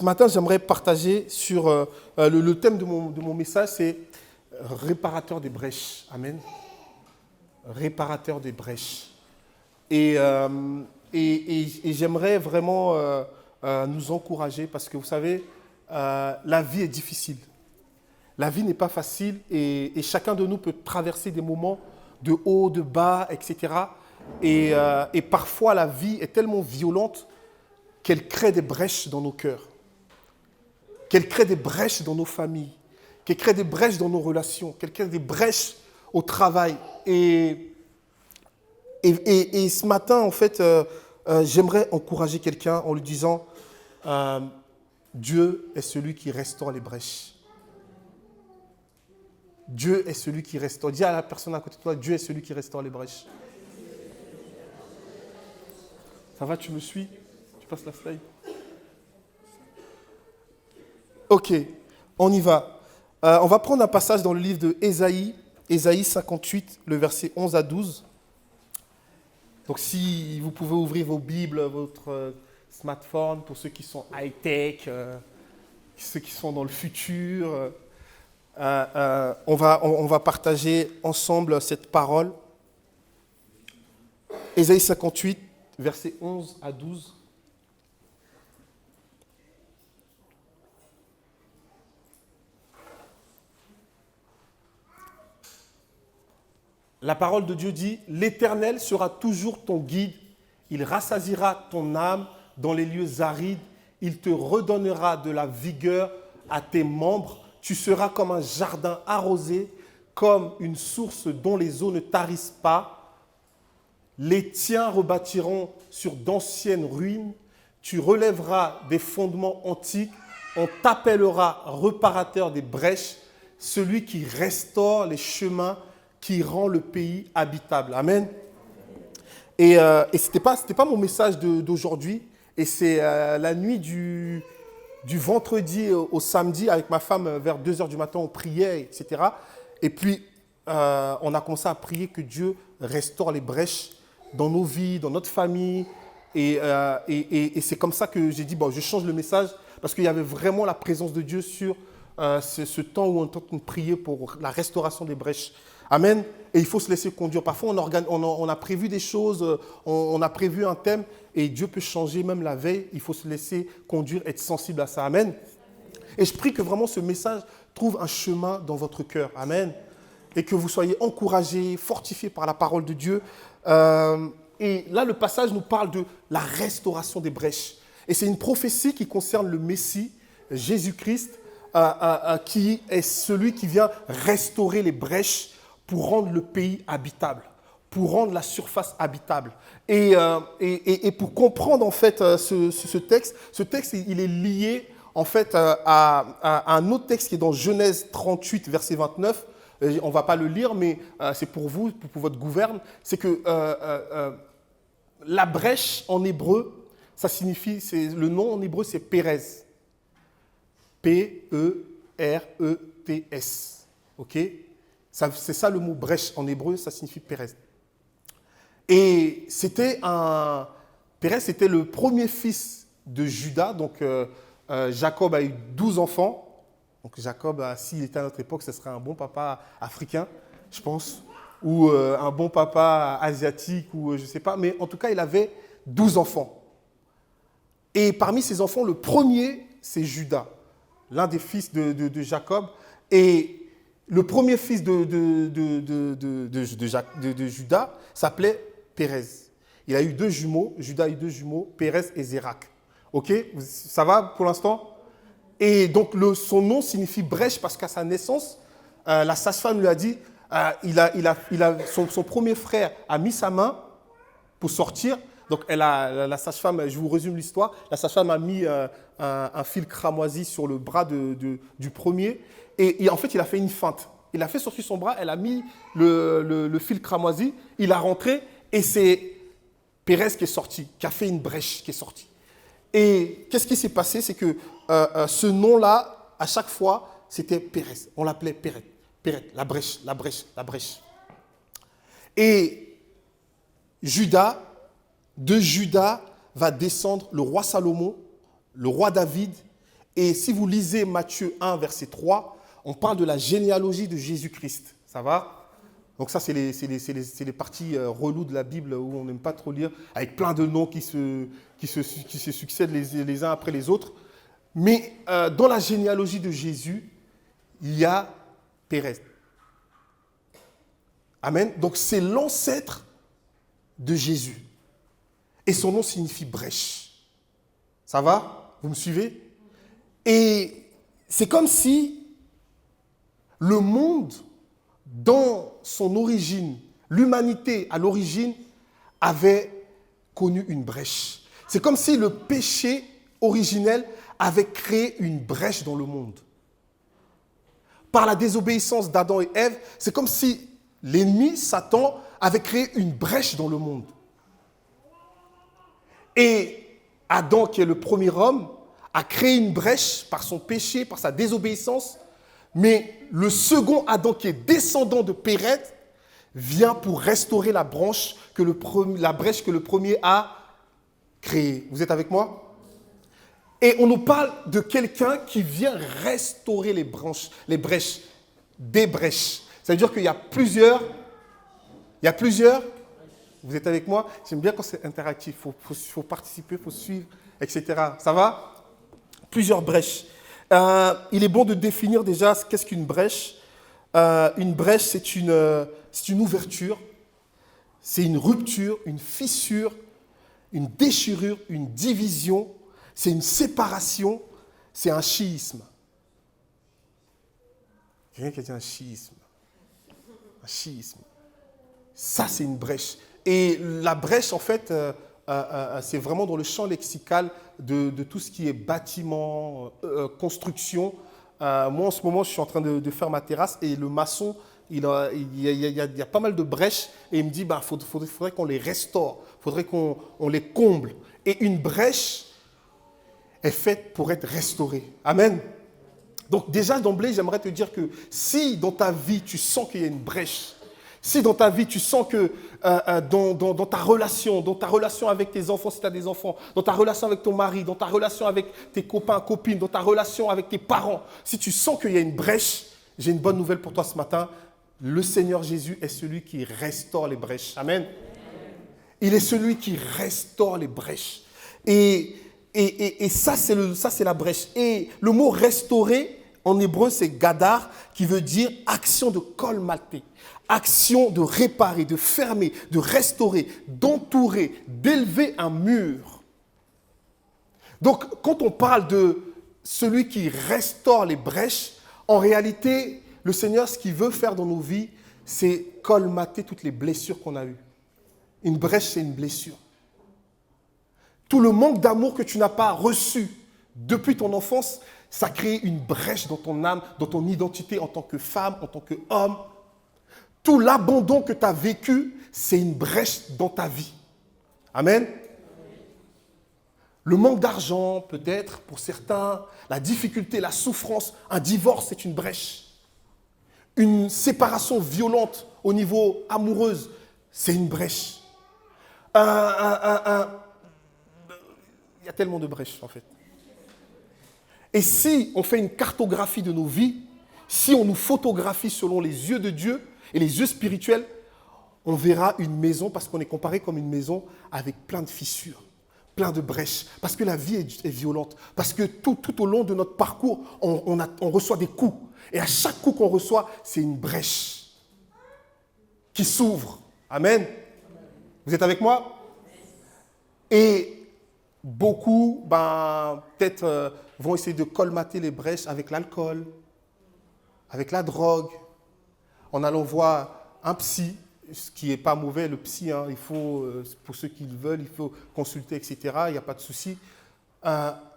ce matin, j'aimerais partager sur le thème de mon message, c'est réparateur des brèches. Amen. Réparateur des brèches. Et j'aimerais vraiment nous encourager parce que vous savez, la vie est difficile. La vie n'est pas facile et chacun de nous peut traverser des moments de haut, de bas, etc. Et parfois, la vie est tellement violente qu'elle crée des brèches dans nos cœurs, qu'elle crée des brèches dans nos familles, qu'elle crée des brèches dans nos relations, qu'elle crée des brèches au travail. Et ce matin, en fait, j'aimerais encourager quelqu'un en lui disant Dieu est celui qui restaure les brèches. Dieu est celui qui restaure. Dis à la personne à côté de toi, Dieu est celui qui restaure les brèches. Ça va, tu me suis? Tu passes la slide? Ok, on y va. On va prendre un passage dans le livre de Ésaïe 58, le verset 11 à 12. Donc si vous pouvez ouvrir vos Bibles, votre smartphone, pour ceux qui sont high-tech, ceux qui sont dans le futur, on va partager ensemble cette parole. Ésaïe 58, versets 11 à 12. La parole de Dieu dit « L'Éternel sera toujours ton guide, il rassasiera ton âme dans les lieux arides, il te redonnera de la vigueur à tes membres, tu seras comme un jardin arrosé, comme une source dont les eaux ne tarissent pas. Les tiens rebâtiront sur d'anciennes ruines, tu relèveras des fondements antiques, on t'appellera réparateur des brèches, celui qui restaure les chemins, qui rend le pays habitable. » Amen. Et ce n'était pas mon message d'aujourd'hui. Et c'est la nuit du vendredi au samedi, avec ma femme, vers 2h du matin, on priait, etc. Et puis, on a commencé à prier que Dieu restaure les brèches dans nos vies, dans notre famille. Et c'est comme ça que j'ai dit, bon, je change le message, parce qu'il y avait vraiment la présence de Dieu sur ce temps où on est en train de prier pour la restauration des brèches. Amen. Et il faut se laisser conduire. Parfois, on a prévu des choses, on a prévu un thème et Dieu peut changer même la veille. Il faut se laisser conduire, être sensible à ça. Amen. Et je prie que vraiment ce message trouve un chemin dans votre cœur. Amen. Et que vous soyez encouragés, fortifiés par la parole de Dieu. Et là, le passage nous parle de la restauration des brèches. Et c'est une prophétie qui concerne le Messie, Jésus-Christ, qui est celui qui vient restaurer les brèches pour rendre le pays habitable, pour rendre la surface habitable. Et pour comprendre en fait ce texte, il est lié en fait à un autre texte qui est dans Genèse 38, verset 29. On ne va pas le lire, mais c'est pour vous, pour votre gouverne. C'est que la brèche en hébreu, ça signifie, le nom en hébreu c'est Pérez. P-E-R-E-T-S. Ok ? C'est ça le mot brèche en hébreu, ça signifie Pérez. Et Pérez, c'était le premier fils de Juda. Donc, Jacob a eu 12 enfants. Donc, Jacob, s'il était à notre époque, ce serait un bon papa africain, je pense, ou un bon papa asiatique, ou je ne sais pas. Mais en tout cas, il avait 12 enfants. Et parmi ces enfants, le premier, c'est Juda, l'un des fils de Jacob. Et le premier fils de Juda s'appelait Pérez. Il a eu 2 jumeaux, Juda a eu 2 jumeaux, Pérez et Zérak. Ok, ça va pour l'instant? Et donc son nom signifie brèche parce qu'à sa naissance, la sage-femme lui a dit, son premier frère a mis sa main pour sortir. Donc la sage-femme, je vous résume l'histoire, la sage-femme a mis un fil cramoisi sur le bras du premier. Et en fait, il a fait une feinte. Il a fait sortir son bras, elle a mis le fil cramoisi, il a rentré et c'est Pérez qui est sorti, qui a fait une brèche qui est sortie. Et qu'est-ce qui s'est passé? C'est que ce nom-là, à chaque fois, c'était Pérez. On l'appelait Pérez, la brèche, la brèche, la brèche. Et de Juda va descendre le roi Salomon, le roi David Et si vous lisez Matthieu 1, verset 3, on parle de la généalogie de Jésus-Christ. Ça va? Donc ça, c'est les parties reloues de la Bible où on n'aime pas trop lire, avec plein de noms qui se succèdent les uns après les autres. Mais dans la généalogie de Jésus, il y a Pérez. Amen. Donc c'est l'ancêtre de Jésus. Et son nom signifie brèche. Ça va? Vous me suivez? Et c'est comme si le monde, dans son origine, l'humanité à l'origine, avait connu une brèche. C'est comme si le péché originel avait créé une brèche dans le monde. Par la désobéissance d'Adam et Ève, c'est comme si l'ennemi, Satan, avait créé une brèche dans le monde. Et Adam, qui est le premier homme, a créé une brèche par son péché, par sa désobéissance. Mais le second Adam, qui est descendant de Pérez, vient pour restaurer la brèche que le premier a créée. Vous êtes avec moi? Et on nous parle de quelqu'un qui vient restaurer les brèches, des brèches. Ça veut dire qu'il y a plusieurs. Vous êtes avec moi? J'aime bien quand c'est interactif. Il faut participer, il faut suivre, etc. Ça va? Plusieurs brèches. Il est bon de définir déjà qu'est-ce qu'une brèche. Une brèche, c'est une ouverture, c'est une rupture, une fissure, une déchirure, une division, c'est une séparation, c'est un schisme. Quelqu'un qui a dit un schisme. Un schisme. Ça, c'est une brèche. Et la brèche, en fait, c'est vraiment dans le champ lexical de tout ce qui est bâtiment, construction. Moi, en ce moment, je suis en train de faire ma terrasse et le maçon, il y a pas mal de brèches et il me dit faudrait qu'on les restaure, faudrait qu'on les comble. Et une brèche est faite pour être restaurée. Amen. Donc déjà, d'emblée, j'aimerais te dire que si dans ta vie, tu sens qu'il y a une brèche, si dans ta vie, tu sens que dans ta relation avec tes enfants, si tu as des enfants, dans ta relation avec ton mari, dans ta relation avec tes copains, copines, dans ta relation avec tes parents, si tu sens qu'il y a une brèche, j'ai une bonne nouvelle pour toi ce matin. Le Seigneur Jésus est celui qui restaure les brèches. Amen. Il est celui qui restaure les brèches. Et ça, c'est la brèche. Et le mot restaurer, en hébreu, c'est gadar, qui veut dire action de colmater, action de réparer, de fermer, de restaurer, d'entourer, d'élever un mur. Donc, quand on parle de celui qui restaure les brèches, en réalité, le Seigneur, ce qu'il veut faire dans nos vies, c'est colmater toutes les blessures qu'on a eues. Une brèche, c'est une blessure. Tout le manque d'amour que tu n'as pas reçu depuis ton enfance, ça crée une brèche dans ton âme, dans ton identité en tant que femme, en tant qu'homme. Tout l'abandon que tu as vécu, c'est une brèche dans ta vie. Amen. Le manque d'argent, peut-être, pour certains, la difficulté, la souffrance, un divorce, c'est une brèche. Une séparation violente au niveau amoureuse, c'est une brèche. Il y a tellement de brèches, en fait. Et si on fait une cartographie de nos vies, si on nous photographie selon les yeux de Dieu et les yeux spirituels, on verra une maison, parce qu'on est comparé comme une maison avec plein de fissures, plein de brèches, parce que la vie est violente, parce que tout au long de notre parcours, on reçoit des coups. Et à chaque coup qu'on reçoit, c'est une brèche qui s'ouvre. Amen. Vous êtes avec moi? Et beaucoup, peut-être, vont essayer de colmater les brèches avec l'alcool, avec la drogue, en allant voir un psy, ce qui n'est pas mauvais, le psy, il faut, pour ceux qui le veulent, il faut consulter, etc., il n'y a pas de souci.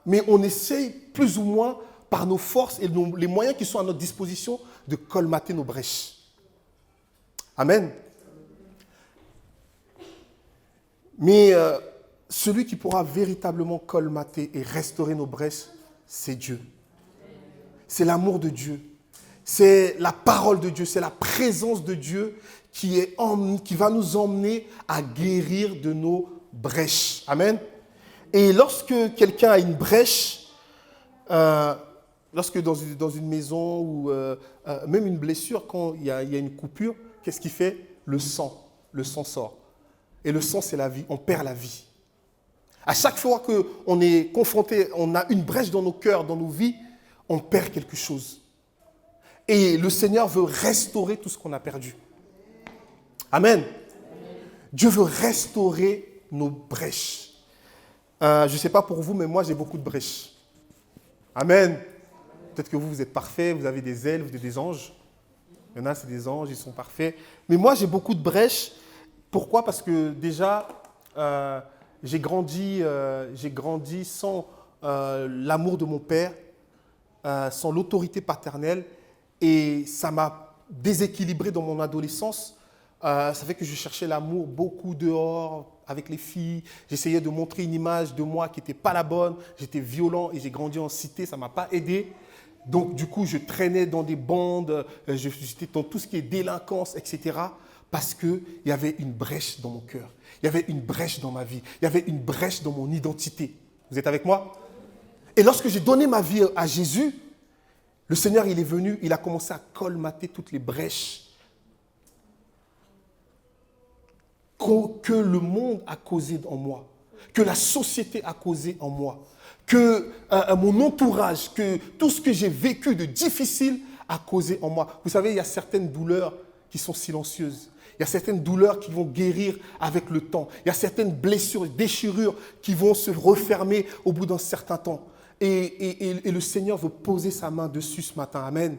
Mais on essaye plus ou moins, par nos forces et les moyens qui sont à notre disposition, de colmater nos brèches. Amen. Mais celui qui pourra véritablement colmater et restaurer nos brèches, c'est Dieu. C'est l'amour de Dieu. C'est la parole de Dieu. C'est la présence de Dieu qui va nous emmener à guérir de nos brèches. Amen. Et lorsque quelqu'un a une brèche, lorsque dans une maison ou même une blessure, quand il y a une coupure, qu'est-ce qui fait? Le sang sort. Et le sang, c'est la vie. On perd la vie. À chaque fois qu'on est confronté, on a une brèche dans nos cœurs, dans nos vies, on perd quelque chose. Et le Seigneur veut restaurer tout ce qu'on a perdu. Amen. Dieu veut restaurer nos brèches. Je ne sais pas pour vous, mais moi, j'ai beaucoup de brèches. Amen. Peut-être que vous êtes parfaits, vous avez des ailes, vous êtes des anges. Il y en a, c'est des anges, ils sont parfaits. Mais moi, j'ai beaucoup de brèches. Pourquoi? Parce que déjà, j'ai grandi sans l'amour de mon père, sans l'autorité paternelle. Et ça m'a déséquilibré dans mon adolescence. Ça fait que je cherchais l'amour beaucoup dehors, avec les filles. J'essayais de montrer une image de moi qui n'était pas la bonne. J'étais violent et j'ai grandi en cité, ça ne m'a pas aidé. Donc, du coup, je traînais dans des bandes, j'étais dans tout ce qui est délinquance, etc. Parce qu'il y avait une brèche dans mon cœur. Il y avait une brèche dans ma vie. Il y avait une brèche dans mon identité. Vous êtes avec moi? Et lorsque j'ai donné ma vie à Jésus, le Seigneur, il est venu, il a commencé à colmater toutes les brèches que le monde a causées en moi, que la société a causé en moi, que mon entourage, que tout ce que j'ai vécu de difficile a causé en moi. Vous savez, il y a certaines douleurs qui sont silencieuses. Il y a certaines douleurs qui vont guérir avec le temps. Il y a certaines blessures, déchirures qui vont se refermer au bout d'un certain temps. Et le Seigneur veut poser sa main dessus ce matin. Amen.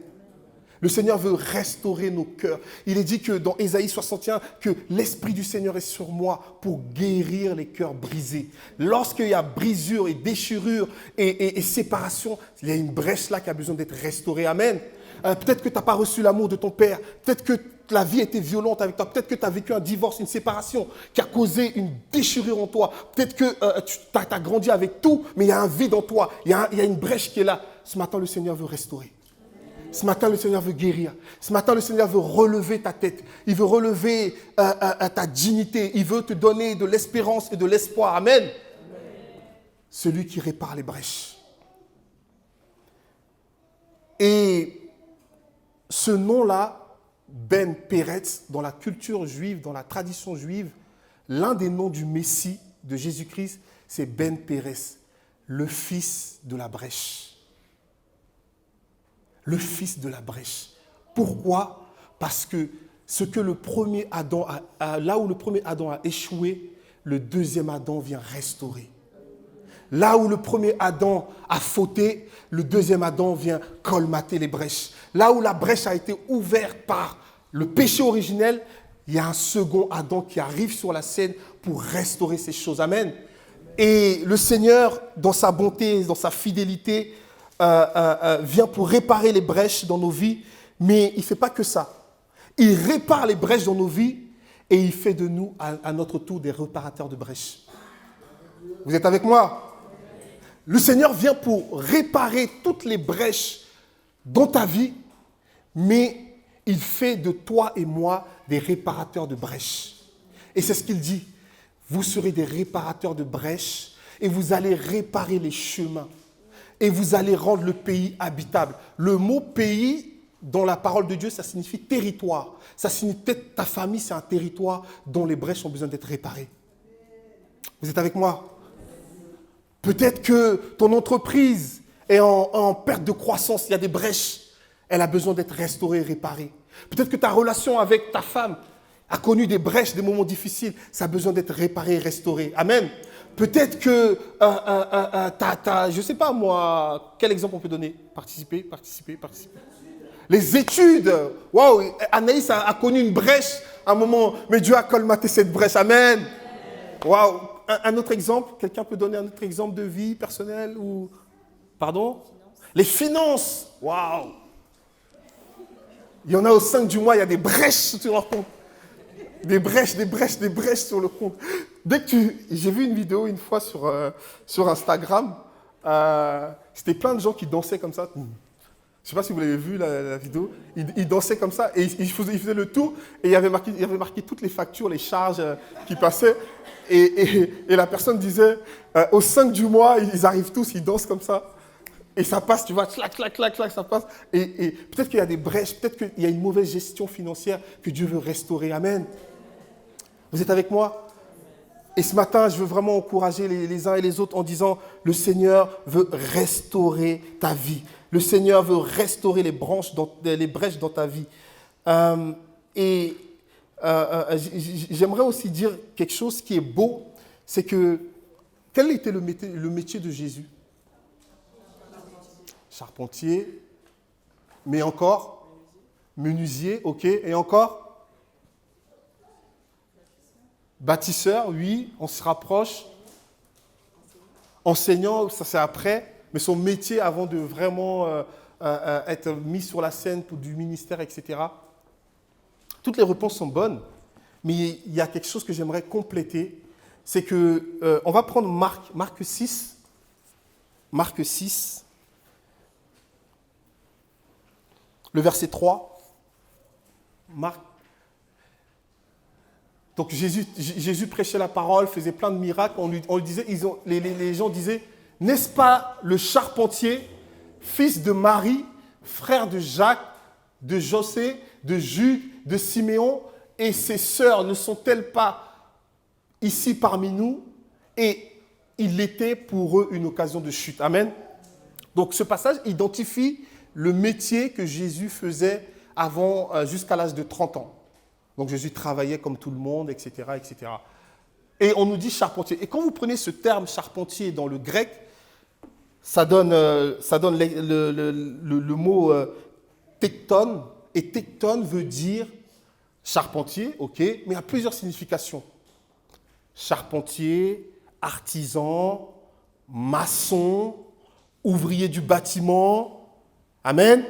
Le Seigneur veut restaurer nos cœurs. Il est dit que dans Ésaïe 61, que l'Esprit du Seigneur est sur moi pour guérir les cœurs brisés. Lorsqu'il y a brisure et déchirure et séparation, il y a une brèche là qui a besoin d'être restaurée. Amen. Peut-être que tu n'as pas reçu l'amour de ton père. Peut-être que la vie était violente avec toi. Peut-être que tu as vécu un divorce, une séparation qui a causé une déchirure en toi. Peut-être que tu as grandi avec tout, mais il y a un vide en toi. Il y a une brèche qui est là. Ce matin, le Seigneur veut restaurer. Ce matin, le Seigneur veut guérir. Ce matin, le Seigneur veut relever ta tête. Il veut relever ta dignité. Il veut te donner de l'espérance et de l'espoir. Amen. Amen. Celui qui répare les brèches. Et ce nom-là, Ben Peretz, dans la culture juive, dans la tradition juive, l'un des noms du Messie, de Jésus-Christ, c'est Ben Peretz, le fils de la brèche. Le fils de la brèche. Pourquoi? Parce que le premier Adam là où le premier Adam a échoué, le deuxième Adam vient restaurer. Là où le premier Adam a fauté, le deuxième Adam vient colmater les brèches. Là où la brèche a été ouverte par le péché originel, il y a un second Adam qui arrive sur la scène pour restaurer ces choses. Amen. Et le Seigneur, dans sa bonté, dans sa fidélité, vient pour réparer les brèches dans nos vies, mais il ne fait pas que ça. Il répare les brèches dans nos vies et il fait de nous, à notre tour, des réparateurs de brèches. Vous êtes avec moi? Le Seigneur vient pour réparer toutes les brèches dans ta vie, mais il fait de toi et moi des réparateurs de brèches. Et c'est ce qu'il dit. Vous serez des réparateurs de brèches et vous allez réparer les chemins. Et vous allez rendre le pays habitable. Le mot pays, dans la parole de Dieu, ça signifie territoire. Ça signifie peut-être ta famille, c'est un territoire dont les brèches ont besoin d'être réparées. Vous êtes avec moi? Peut-être que ton entreprise est en perte de croissance, il y a des brèches. Elle a besoin d'être restaurée et réparée. Peut-être que ta relation avec ta femme a connu des brèches, des moments difficiles. Ça a besoin d'être réparé et restauré. Amen. Peut-être que, je ne sais pas moi, quel exemple on peut donner? Participer. Les études. Waouh, Anaïs a connu une brèche à un moment, mais Dieu a colmaté cette brèche. Amen. Waouh. Un autre exemple? Quelqu'un peut donner un autre exemple de vie personnelle ou... Pardon? Les finances. Waouh. Il y en a au 5 du mois, il y a des brèches sur leur compte. Des brèches sur le compte. J'ai vu une vidéo une fois sur Instagram. C'était plein de gens qui dansaient comme ça. Je ne sais pas si vous l'avez vu, la vidéo. Ils dansaient comme ça et ils faisaient le tour. Et il y avait marqué toutes les factures, les charges qui passaient. Et la personne disait, au 5 du mois, ils arrivent tous, ils dansent comme ça. Et ça passe, tu vois, clac, clac, clac, clac, ça passe. Et peut-être qu'il y a des brèches, peut-être qu'il y a une mauvaise gestion financière que Dieu veut restaurer. Amen. Vous êtes avec moi? Et ce matin, je veux vraiment encourager les uns et les autres en disant, le Seigneur veut restaurer ta vie. Le Seigneur veut restaurer les brèches dans ta vie. J'aimerais aussi dire quelque chose qui est beau, c'est que, quel était le métier de Jésus? Charpentier, mais encore menuisier, ok, et encore bâtisseur, oui, on se rapproche. Enseignant, ça c'est après, mais son métier avant de vraiment être mis sur la scène pour du ministère, etc. Toutes les réponses sont bonnes, mais il y a quelque chose que j'aimerais compléter, c'est que on va prendre Marc 6, le verset 3. Marc. Donc Jésus prêchait la parole, faisait plein de miracles. On lui disait, les gens disaient, n'est-ce pas le charpentier, fils de Marie, frère de Jacques, de José, de Jude, de Siméon, et ses sœurs ne sont-elles pas ici parmi nous? Et il était pour eux une occasion de chute. Amen. Donc ce passage identifie le métier que Jésus faisait avant, jusqu'à l'âge de 30 ans. Donc Jésus travaillait comme tout le monde, etc., etc. Et on nous dit charpentier. Et quand vous prenez ce terme charpentier dans le grec, ça donne le mot tecton. Et tecton veut dire charpentier, ok, mais il y a plusieurs significations. Charpentier, artisan, maçon, ouvrier du bâtiment. Amen.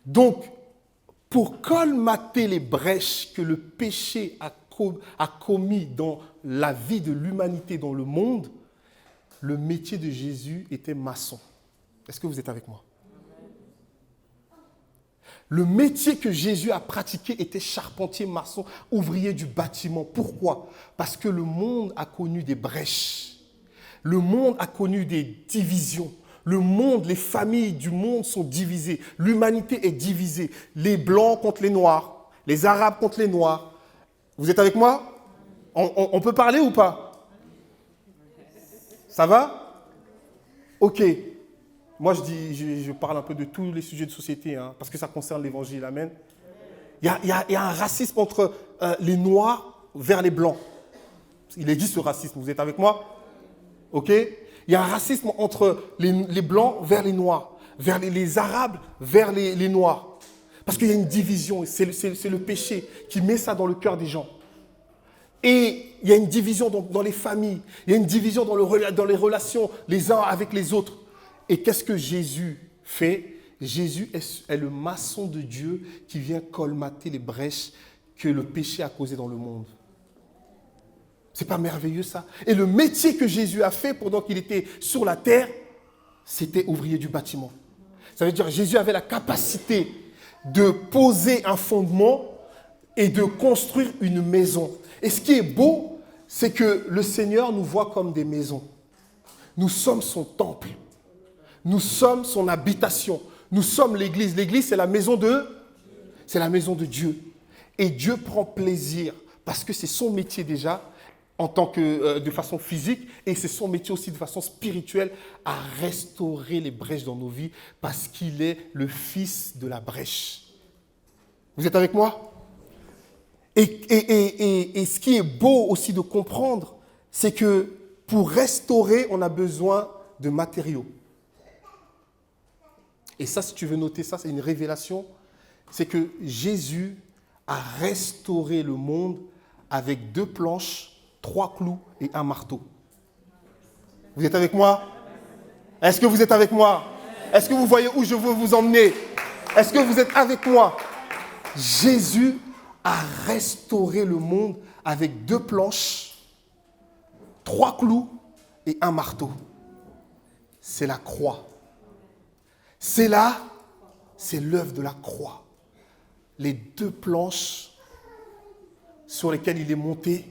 Donc, pour colmater les brèches que le péché a commis dans la vie de l'humanité, dans le monde, le métier de Jésus était maçon. Est-ce que vous êtes avec moi? Le métier que Jésus a pratiqué était charpentier, maçon, ouvrier du bâtiment. Pourquoi? Parce que le monde a connu des brèches. Le monde a connu des divisions. Le monde, les familles du monde sont divisées. L'humanité est divisée. Les Blancs contre les Noirs. Les Arabes contre les Noirs. Vous êtes avec moi? On peut parler ou pas? Ça va? Ok. Moi, je parle un peu de tous les sujets de société, hein, parce que ça concerne l'évangile. Amen. Il y a un racisme entre les Noirs vers les Blancs. Il existe ce racisme. Vous êtes avec moi? Ok. Il y a un racisme entre les Blancs vers les Noirs, vers les Arabes vers les Noirs. Parce qu'il y a une division. C'est le péché qui met ça dans le cœur des gens. Et il y a une division dans les familles. Il y a une division dans les relations les uns avec les autres. Et qu'est-ce que Jésus fait? Jésus est le maçon de Dieu qui vient colmater les brèches que le péché a causées dans le monde. C'est pas merveilleux ça? Et le métier que Jésus a fait pendant qu'il était sur la terre, c'était ouvrier du bâtiment. Ça veut dire que Jésus avait la capacité de poser un fondement et de construire une maison. Et ce qui est beau, c'est que le Seigneur nous voit comme des maisons. Nous sommes son temple. Nous sommes son habitation. Nous sommes l'Église. L'Église, c'est la maison de Dieu. Et Dieu prend plaisir, parce que c'est son métier déjà, en tant que de façon physique, et c'est son métier aussi de façon spirituelle, à restaurer les brèches dans nos vies, parce qu'il est le fils de la brèche. Vous êtes avec moi? Et ce qui est beau aussi de comprendre, c'est que pour restaurer, on a besoin de matériaux. Et ça, si tu veux noter ça, c'est une révélation, c'est que Jésus a restauré le monde avec 2 planches, 3 clous et un marteau. Vous êtes avec moi? Est-ce que vous êtes avec moi? Est-ce que vous voyez où je veux vous emmener? Est-ce que vous êtes avec moi? Jésus a restauré le monde avec 2 planches, 3 clous et un marteau. C'est la croix. C'est l'œuvre de la croix. Les 2 planches sur lesquelles il est monté,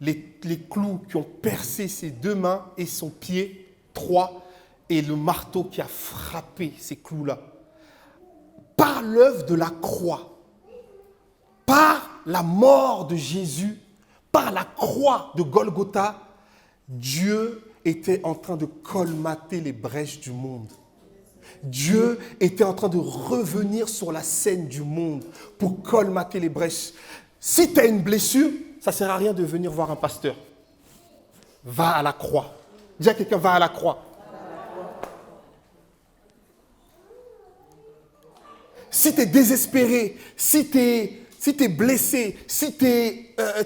les clous qui ont percé ses 2 mains et son pied, 3, et le marteau qui a frappé ces clous-là. Par l'œuvre de la croix, par la mort de Jésus, par la croix de Golgotha, Dieu était en train de colmater les brèches du monde. Dieu était en train de revenir sur la scène du monde pour colmater les brèches. Si tu as une blessure, ça ne sert à rien de venir voir un pasteur. Va à la croix. Dis à quelqu'un, va à la croix. Si tu es désespéré, si tu es blessé, si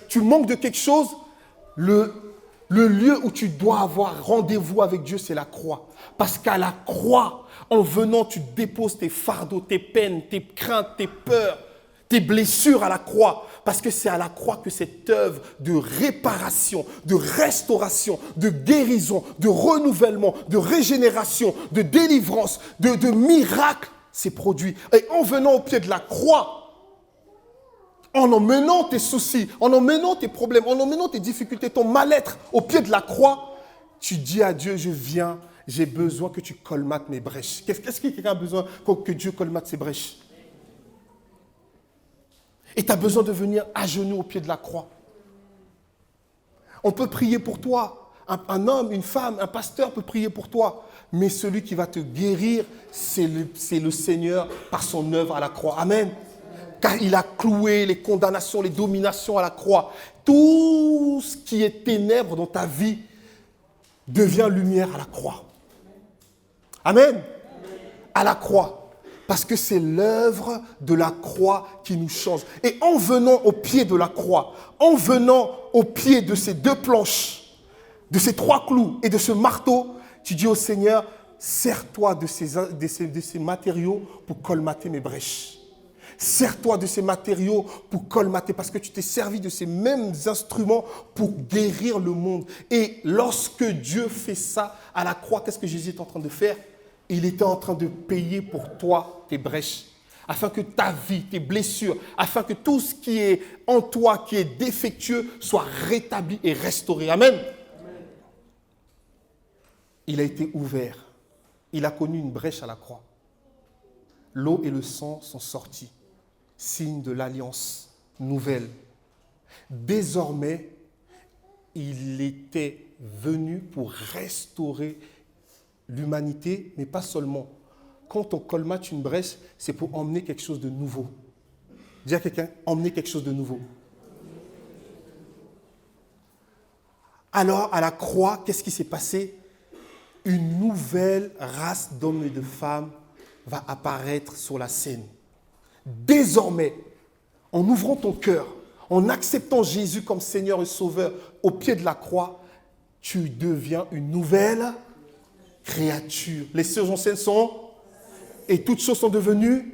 tu manques de quelque chose, le lieu où tu dois avoir rendez-vous avec Dieu, c'est la croix. Parce qu'à la croix, en venant, tu déposes tes fardeaux, tes peines, tes craintes, tes peurs, tes blessures à la croix. Parce que c'est à la croix que cette œuvre de réparation, de restauration, de guérison, de renouvellement, de régénération, de délivrance, de miracle s'est produit. Et en venant au pied de la croix, en emmenant tes soucis, en emmenant tes problèmes, en emmenant tes difficultés, ton mal-être au pied de la croix, tu dis à Dieu, je viens, j'ai besoin que tu colmates mes brèches. Qu'est-ce que quelqu'un a besoin que Dieu colmate ses brèches? Et tu as besoin de venir à genoux au pied de la croix. On peut prier pour toi. Un homme, une femme, un pasteur peut prier pour toi. Mais celui qui va te guérir, c'est le Seigneur par son œuvre à la croix. Amen. Car il a cloué les condamnations, les dominations à la croix. Tout ce qui est ténèbres dans ta vie devient lumière à la croix. Amen. À la croix. Parce que c'est l'œuvre de la croix qui nous change. Et en venant au pied de la croix, en venant au pied de ces deux planches, de ces trois clous et de ce marteau, tu dis au Seigneur, sers-toi de ces matériaux pour colmater mes brèches. Sers-toi de ces matériaux pour colmater, parce que tu t'es servi de ces mêmes instruments pour guérir le monde. Et lorsque Dieu fait ça à la croix, qu'est-ce que Jésus est en train de faire? Il était en train de payer pour toi tes brèches, afin que ta vie, tes blessures, afin que tout ce qui est en toi, qui est défectueux, soit rétabli et restauré. Amen. Amen. Il a été ouvert. Il a connu une brèche à la croix. L'eau et le sang sont sortis, signe de l'alliance nouvelle. Désormais, il était venu pour restaurer l'humanité, mais pas seulement. Quand on colmate une brèche, c'est pour emmener quelque chose de nouveau. Dis à quelqu'un, emmener quelque chose de nouveau. Alors, à la croix, qu'est-ce qui s'est passé? Une nouvelle race d'hommes et de femmes va apparaître sur la scène. Désormais, en ouvrant ton cœur, en acceptant Jésus comme Seigneur et Sauveur au pied de la croix, tu deviens une nouvelle créature. Les choses anciennes sont et toutes choses sont devenues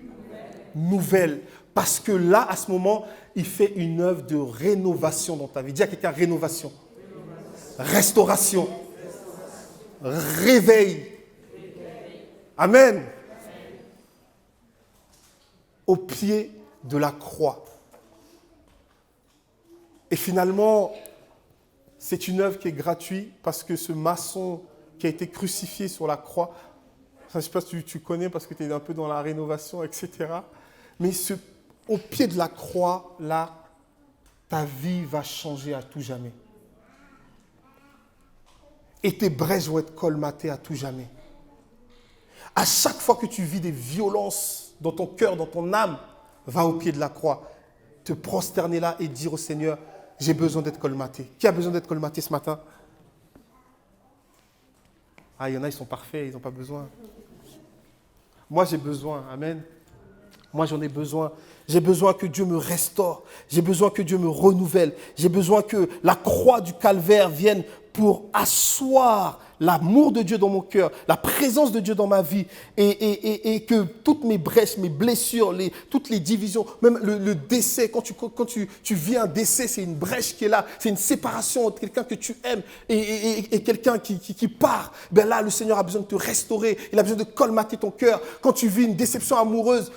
nouvelles. Parce que là, à ce moment, il fait une œuvre de rénovation dans ta vie. Dis à quelqu'un, rénovation. Restauration. Réveil. Amen. Au pied de la croix. Et finalement, c'est une œuvre qui est gratuite parce que ce maçon qui a été crucifié sur la croix, je ne sais pas si tu connais parce que tu es un peu dans la rénovation, etc. Mais au pied de la croix, là, ta vie va changer à tout jamais. Et tes brèches vont être colmatées à tout jamais. À chaque fois que tu vis des violences dans ton cœur, dans ton âme, va au pied de la croix, te prosterner là et dire au Seigneur, j'ai besoin d'être colmaté. Qui a besoin d'être colmaté ce matin? Ah, il y en a, ils sont parfaits, ils n'ont pas besoin. Moi, j'ai besoin. Amen. Moi, j'en ai besoin. J'ai besoin que Dieu me restaure. J'ai besoin que Dieu me renouvelle. J'ai besoin que la croix du calvaire vienne pour asseoir l'amour de Dieu dans mon cœur, la présence de Dieu dans ma vie et que toutes mes brèches, mes blessures, toutes les divisions, même le décès, quand tu vis un décès, c'est une brèche qui est là, c'est une séparation entre quelqu'un que tu aimes et quelqu'un qui part. Ben là, le Seigneur a besoin de te restaurer, il a besoin de colmater ton cœur. Quand tu vis une déception amoureuse,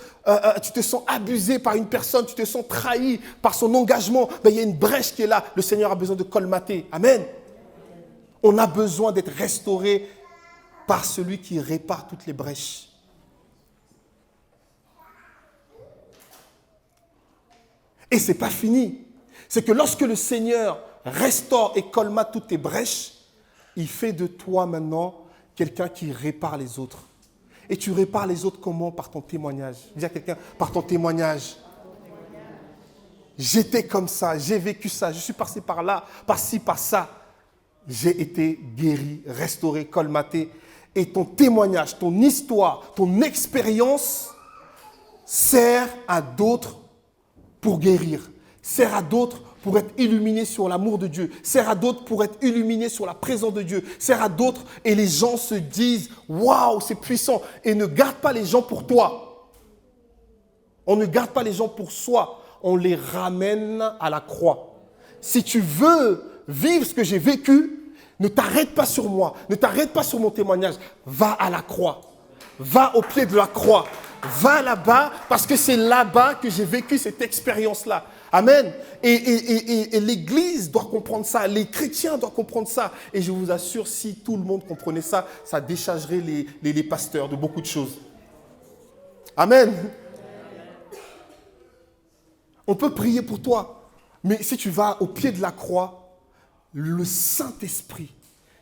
tu te sens abusé par une personne, tu te sens trahi par son engagement, ben il y a une brèche qui est là, le Seigneur a besoin de colmater. Amen. On a besoin d'être restauré par celui qui répare toutes les brèches. Et ce n'est pas fini. C'est que lorsque le Seigneur restaure et colmate toutes tes brèches, il fait de toi maintenant quelqu'un qui répare les autres. Et tu répares les autres comment? Par ton témoignage. Dis à quelqu'un, par ton témoignage. J'étais comme ça, j'ai vécu ça, je suis passé par là, par-ci, par ça. J'ai été guéri, restauré, colmaté. Et ton témoignage, ton histoire, ton expérience sert à d'autres pour guérir, sert à d'autres pour être illuminés sur l'amour de Dieu, sert à d'autres pour être illuminés sur la présence de Dieu, sert à d'autres et les gens se disent « Waouh, c'est puissant !» Et ne garde pas les gens pour toi. On ne garde pas les gens pour soi, on les ramène à la croix. Si tu veux vivre ce que j'ai vécu, ne t'arrête pas sur moi, ne t'arrête pas sur mon témoignage, va à la croix, va au pied de la croix. Va là-bas parce que c'est là-bas que j'ai vécu cette expérience-là. Amen. Et l'Église doit comprendre ça. Les chrétiens doivent comprendre ça. Et je vous assure, si tout le monde comprenait ça, ça déchargerait les pasteurs de beaucoup de choses. Amen. On peut prier pour toi. Mais si tu vas au pied de la croix, le Saint-Esprit,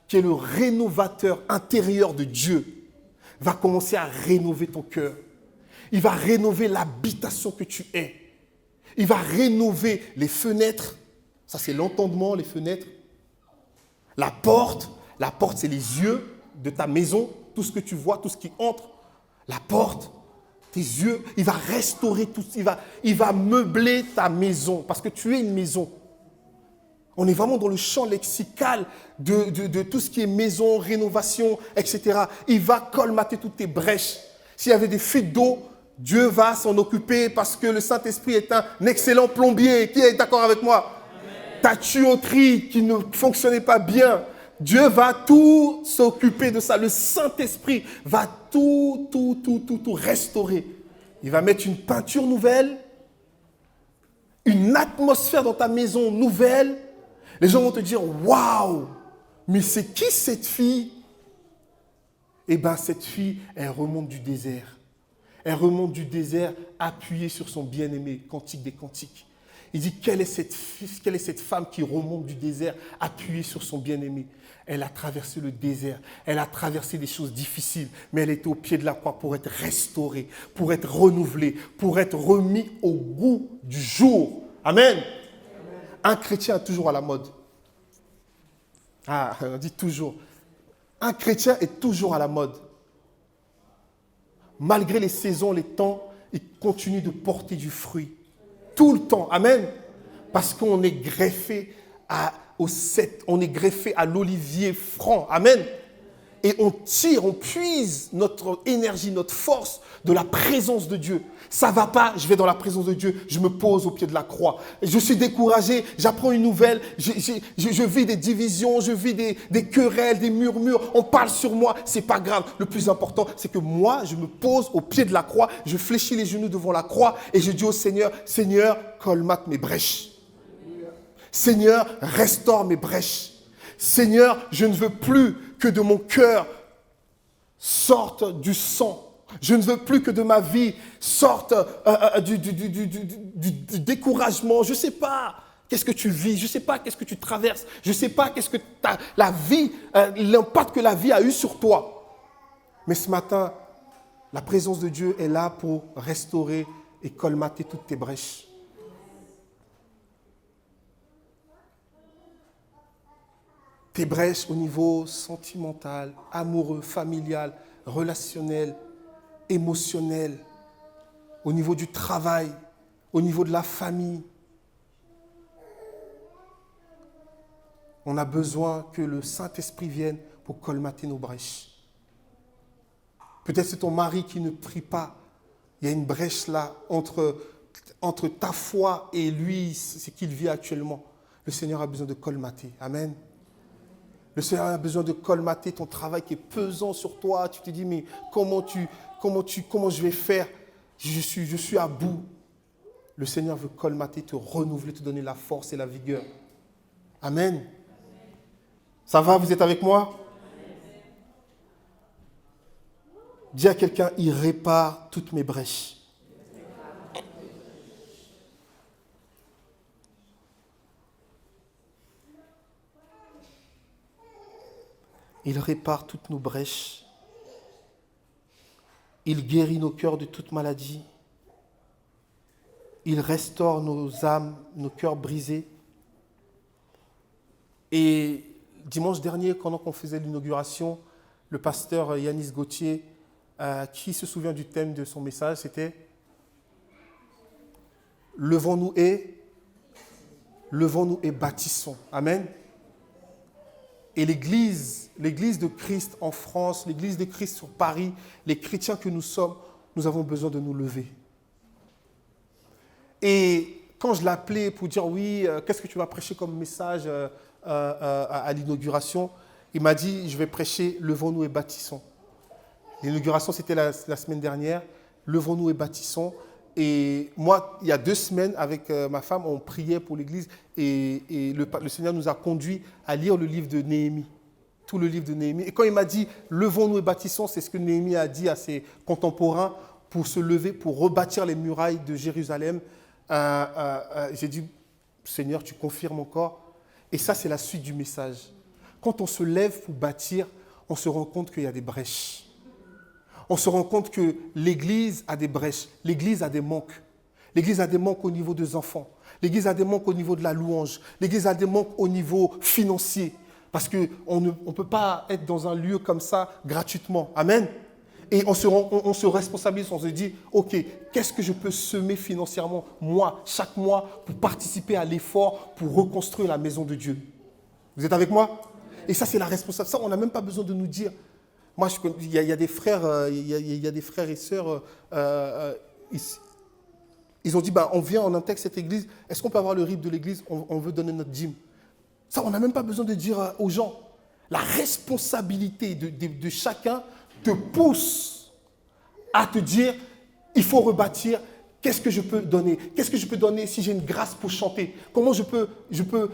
qui est le rénovateur intérieur de Dieu, va commencer à rénover ton cœur. Il va rénover l'habitation que tu es. Il va rénover les fenêtres. Ça, c'est l'entendement, les fenêtres. La porte, c'est les yeux de ta maison. Tout ce que tu vois, tout ce qui entre. La porte, tes yeux. Il va restaurer tout. Il va meubler ta maison parce que tu es une maison. On est vraiment dans le champ lexical de tout ce qui est maison, rénovation, etc. Il va colmater toutes tes brèches. S'il y avait des fuites d'eau, Dieu va s'en occuper parce que le Saint-Esprit est un excellent plombier. Qui est d'accord avec moi? Amen. Ta tuyauterie qui ne fonctionnait pas bien, Dieu va tout s'occuper de ça. Le Saint-Esprit va tout restaurer. Il va mettre une peinture nouvelle, une atmosphère dans ta maison nouvelle. Les gens vont te dire, waouh, mais c'est qui cette fille? Eh bien, cette fille, elle remonte du désert. Elle remonte du désert appuyée sur son bien-aimé, Cantique des Cantiques. Il dit, quelle est cette femme qui remonte du désert appuyée sur son bien-aimé? Elle a traversé le désert, elle a traversé des choses difficiles, mais elle était au pied de la croix pour être restaurée, pour être renouvelée, pour être remis au goût du jour. Amen. Amen. Un chrétien est toujours à la mode. Ah, on dit toujours. Un chrétien est toujours à la mode. Malgré les saisons, les temps, il continue de porter du fruit. Tout le temps. Amen. Parce qu'on est greffé on est greffé à l'olivier franc. Amen. Et on tire, on puise notre énergie, notre force de la présence de Dieu. Ça ne va pas, je vais dans la présence de Dieu, je me pose au pied de la croix. Je suis découragé, j'apprends une nouvelle, je vis des divisions, je vis des querelles, des murmures, on parle sur moi, c'est pas grave. Le plus important, c'est que moi, je me pose au pied de la croix, je fléchis les genoux devant la croix et je dis au Seigneur, Seigneur, colmate mes brèches. Seigneur, restaure mes brèches. Seigneur, je ne veux plus que de mon cœur sorte du sang. Je ne veux plus que de ma vie sorte du découragement. Je ne sais pas qu'est-ce que tu vis. Je ne sais pas qu'est-ce que tu traverses. Je ne sais pas qu'est-ce que la vie, l'impact que la vie a eu sur toi. Mais ce matin, la présence de Dieu est là pour restaurer et colmater toutes tes brèches. Tes brèches au niveau sentimental, amoureux, familial, relationnel, émotionnel, au niveau du travail, au niveau de la famille. On a besoin que le Saint-Esprit vienne pour colmater nos brèches. Peut-être c'est ton mari qui ne prie pas. Il y a une brèche là entre ta foi et lui, ce qu'il vit actuellement. Le Seigneur a besoin de colmater. Amen. Le Seigneur a besoin de colmater ton travail qui est pesant sur toi. Tu te dis, mais comment je vais faire? Je suis à bout. Le Seigneur veut colmater, te renouveler, te donner la force et la vigueur. Amen. Ça va, vous êtes avec moi? Dis à quelqu'un, il répare toutes mes brèches. Il répare toutes nos brèches. Il guérit nos cœurs de toute maladie. Il restaure nos âmes, nos cœurs brisés. Et dimanche dernier, pendant qu'on faisait l'inauguration, le pasteur Yanis Gauthier, qui se souvient du thème de son message, c'était « Levons-nous et bâtissons ». Amen. Et l'Église de Christ en France, l'Église de Christ sur Paris, les chrétiens que nous sommes, nous avons besoin de nous lever. Et quand je l'appelais pour dire « Oui, qu'est-ce que tu vas prêcher comme message à l'inauguration ?» Il m'a dit « Je vais prêcher « Levons-nous et bâtissons ». L'inauguration, c'était la semaine dernière. « Levons-nous et bâtissons ». Et moi, il y a 2 semaines, avec ma femme, on priait pour l'Église et le Seigneur nous a conduits à lire le livre de Néhémie, tout le livre de Néhémie. Et quand il m'a dit « Levons-nous et bâtissons », c'est ce que Néhémie a dit à ses contemporains pour se lever, pour rebâtir les murailles de Jérusalem. J'ai dit « Seigneur, tu confirmes encore ?» Et ça, c'est la suite du message. Quand on se lève pour bâtir, on se rend compte qu'il y a des brèches. On se rend compte que l'Église a des brèches, l'Église a des manques. L'Église a des manques au niveau des enfants. L'Église a des manques au niveau de la louange. L'Église a des manques au niveau financier. Parce qu'on ne peut pas être dans un lieu comme ça gratuitement. Amen. Et on se responsabilise, on se dit, ok, qu'est-ce que je peux semer financièrement, moi, chaque mois, pour participer à l'effort, pour reconstruire la maison de Dieu. Vous êtes avec moi? Et ça, c'est la responsabilité. Ça, on n'a même pas besoin de nous dire. Moi, il y a des frères, il y a des frères et sœurs, ils ont dit, on vient, on intègre cette église, est-ce qu'on peut avoir le RIB de l'église? On veut donner notre dîme. Ça, on n'a même pas besoin de dire aux gens. La responsabilité de chacun te pousse à te dire, il faut rebâtir. Qu'est-ce que je peux donner? Qu'est-ce que je peux donner si j'ai une grâce pour chanter? Comment je peux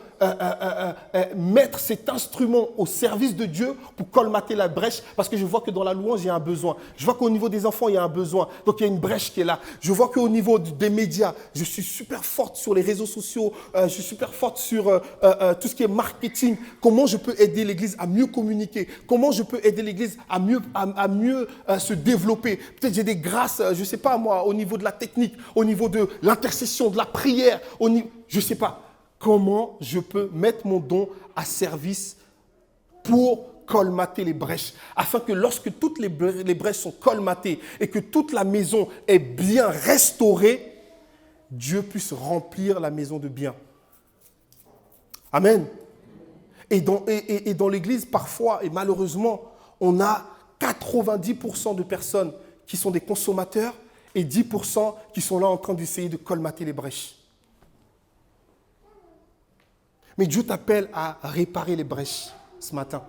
mettre cet instrument au service de Dieu pour colmater la brèche? Parce que je vois que dans la louange, il y a un besoin. Je vois qu'au niveau des enfants, il y a un besoin. Donc, il y a une brèche qui est là. Je vois qu'au niveau des médias, je suis super forte sur les réseaux sociaux. Je suis super forte sur tout ce qui est marketing. Comment je peux aider l'Église à mieux communiquer? Comment je peux aider l'Église à mieux se développer? Peut-être j'ai des grâces, je ne sais pas moi, au niveau de la technique, au niveau de l'intercession, de la prière, je ne sais pas. Comment je peux mettre mon don à service pour colmater les brèches, afin que lorsque toutes les brèches sont colmatées et que toute la maison est bien restaurée, Dieu puisse remplir la maison de biens. Amen. Et dans l'Église, parfois, et malheureusement, on a 90% de personnes qui sont des consommateurs et 10% qui sont là en train d'essayer de colmater les brèches. Mais Dieu t'appelle à réparer les brèches ce matin.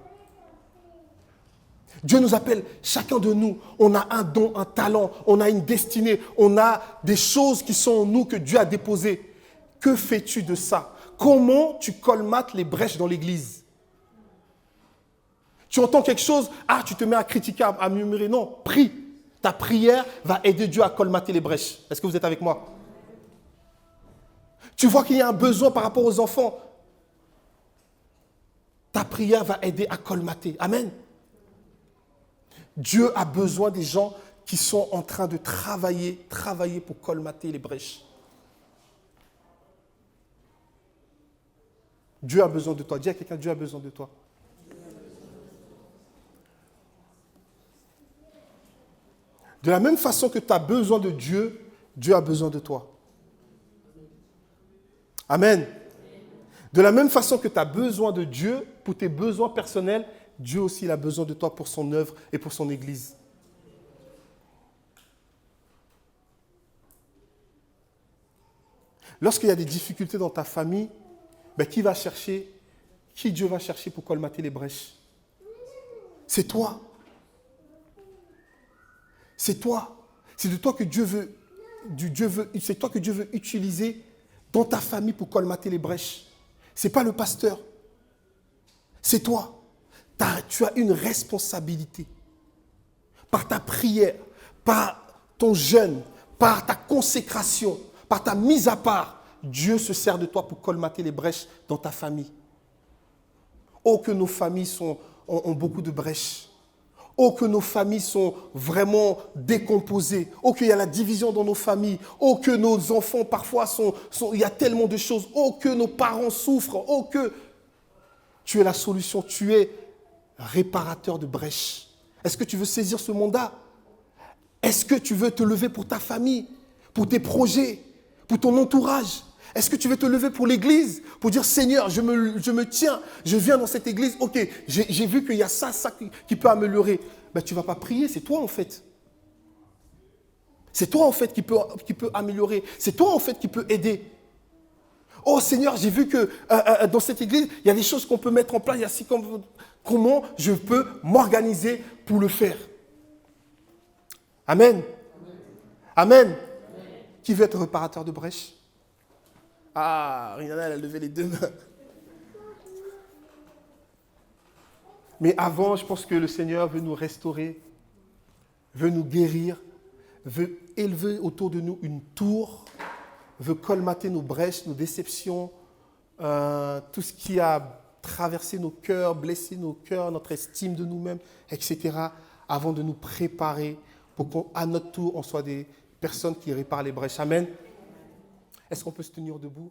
Dieu nous appelle, chacun de nous, on a un don, un talent, on a une destinée, on a des choses qui sont en nous que Dieu a déposées. Que fais-tu de ça? Comment tu colmates les brèches dans l'Église? Tu entends quelque chose, tu te mets à critiquer, à murmurer. Non, prie. Ta prière va aider Dieu à colmater les brèches. Est-ce que vous êtes avec moi? Tu vois qu'il y a un besoin par rapport aux enfants. Ta prière va aider à colmater. Amen. Dieu a besoin des gens qui sont en train de travailler pour colmater les brèches. Dieu a besoin de toi. Dis à quelqu'un, Dieu a besoin de toi. De la même façon que tu as besoin de Dieu, Dieu a besoin de toi. Amen. De la même façon que tu as besoin de Dieu pour tes besoins personnels, Dieu aussi il a besoin de toi pour son œuvre et pour son Église. Lorsqu'il y a des difficultés dans ta famille, qui Dieu va chercher pour colmater les brèches? C'est toi. C'est toi. C'est de toi que c'est toi que Dieu veut utiliser dans ta famille pour colmater les brèches. Ce n'est pas le pasteur. C'est toi. Tu as une responsabilité. par ta prière, par ton jeûne, par ta consécration, par ta mise à part, Dieu se sert de toi pour colmater les brèches dans ta famille. Oh, que nos familles ont beaucoup de brèches. Oh, que nos familles sont vraiment décomposées. Oh, qu'il y a la division dans nos familles. Oh, que nos enfants parfois il y a tellement de choses. Oh, que nos parents souffrent. Oh, que tu es la solution. Tu es réparateur de brèches. Est-ce que tu veux saisir ce mandat? Est-ce que tu veux te lever pour ta famille, pour tes projets, pour ton entourage? Est-ce que tu veux te lever pour l'église, pour dire Seigneur, je me tiens, je viens dans cette église, ok, j'ai vu qu'il y a ça qui peut améliorer. Ben, tu ne vas pas prier, c'est toi en fait. C'est toi en fait qui peut améliorer. C'est toi en fait qui peut aider. Oh Seigneur, j'ai vu que dans cette église, il y a des choses qu'on peut mettre en place, il y a si comment je peux m'organiser pour le faire. Amen. Amen. Amen. Qui veut être réparateur de brèches? Ah, Rihanna, elle a levé les deux mains. Mais avant, je pense que le Seigneur veut nous restaurer, veut nous guérir, veut élever autour de nous une tour, veut colmater nos brèches, nos déceptions, tout ce qui a traversé nos cœurs, blessé nos cœurs, notre estime de nous-mêmes, etc., avant de nous préparer pour qu'à notre tour, on soit des personnes qui réparent les brèches. Amen. Est-ce qu'on peut se tenir debout?